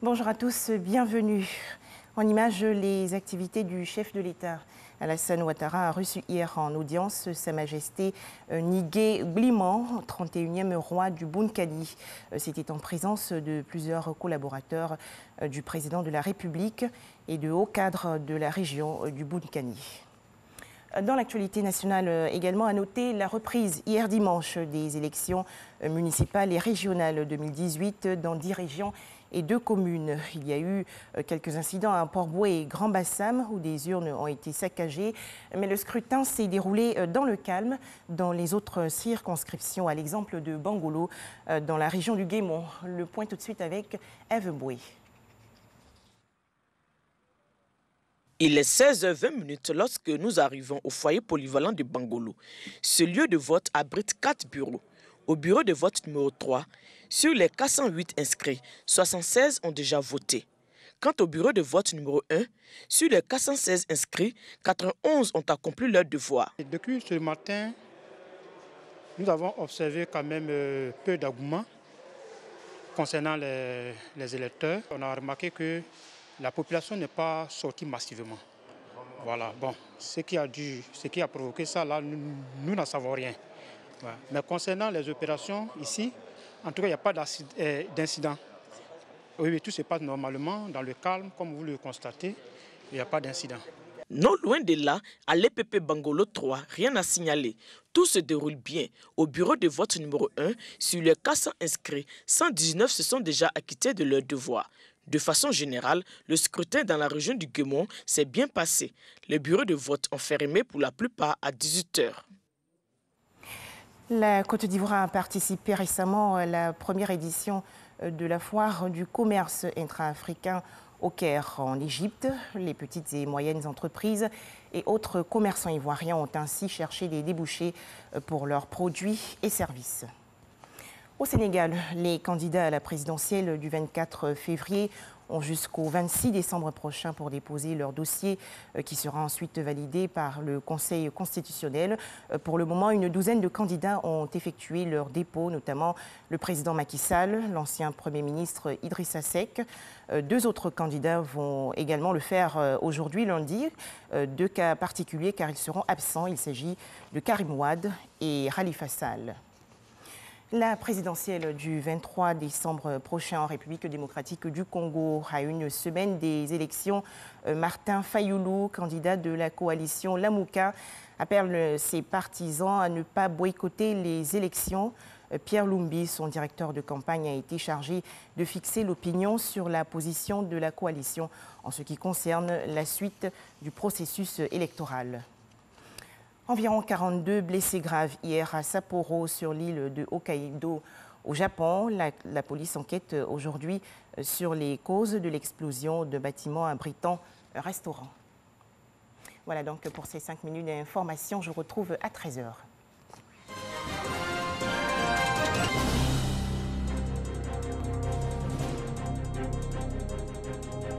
Bonjour à tous, bienvenue. En image, les activités du chef de l'État. Alassane Ouattara a reçu hier en audience Sa Majesté Nigué Bliman, 31e roi du Bounkhani. C'était en présence de plusieurs collaborateurs du président de la République et de hauts cadres de la région du Bounkhani. Dans l'actualité nationale également, à noter la reprise hier dimanche des élections municipales et régionales 2018 dans 10 régions et 2 communes. Il y a eu quelques incidents à Port-Bouët et Grand-Bassam où des urnes ont été saccagées, mais le scrutin s'est déroulé dans le calme dans les autres circonscriptions, à l'exemple de Bangolo dans la région du Guémont. Le point tout de suite avec Eve Boué. Il est 16h20 lorsque nous arrivons au foyer polyvalent de Bangolo. Ce lieu de vote abrite 4 bureaux. Au bureau de vote numéro 3, sur les 408 inscrits, 76 ont déjà voté. Quant au bureau de vote numéro 1, sur les 416 inscrits, 91 ont accompli leur devoir. Depuis ce matin, nous avons observé quand même peu d'engouement concernant les électeurs. On a remarqué que la population n'est pas sortie massivement. Voilà, bon, ce qui a provoqué ça, là, nous n'en savons rien. Voilà. Mais concernant les opérations ici, en tout cas, il n'y a pas d'incident. Oui, tout se passe normalement, dans le calme, comme vous le constatez, il n'y a pas d'incident. Non loin de là, à l'EPP Bangolo 3, rien à signaler. Tout se déroule bien. Au bureau de vote numéro 1, sur les 400 inscrits, 119 se sont déjà acquittés de leur devoir. De façon générale, le scrutin dans la région du Guémont s'est bien passé. Les bureaux de vote ont fermé pour la plupart à 18 h. La Côte d'Ivoire a participé récemment à la première édition de la foire du commerce intra-africain au Caire, en Égypte. Les petites et moyennes entreprises et autres commerçants ivoiriens ont ainsi cherché des débouchés pour leurs produits et services. Au Sénégal, les candidats à la présidentielle du 24 février ont jusqu'au 26 décembre prochain pour déposer leur dossier qui sera ensuite validé par le Conseil constitutionnel. Pour le moment, une douzaine de candidats ont effectué leur dépôt, notamment le président Macky Sall, l'ancien Premier ministre Idrissa Seck. 2 autres candidats vont également le faire aujourd'hui, lundi. 2 cas particuliers car ils seront absents. Il s'agit de Karim Wade et Khalifa Sall. La présidentielle du 23 décembre prochain en République démocratique du Congo, à une semaine des élections, Martin Fayoulou, candidat de la coalition Lamouka, appelle ses partisans à ne pas boycotter les élections. Pierre Lumbi, son directeur de campagne, a été chargé de fixer l'opinion sur la position de la coalition en ce qui concerne la suite du processus électoral. Environ 42 blessés graves hier à Sapporo, sur l'île de Hokkaido, au Japon. La police enquête aujourd'hui sur les causes de l'explosion de bâtiments abritant un restaurant. Voilà donc pour ces 5 minutes d'information. Je vous retrouve à 13 h.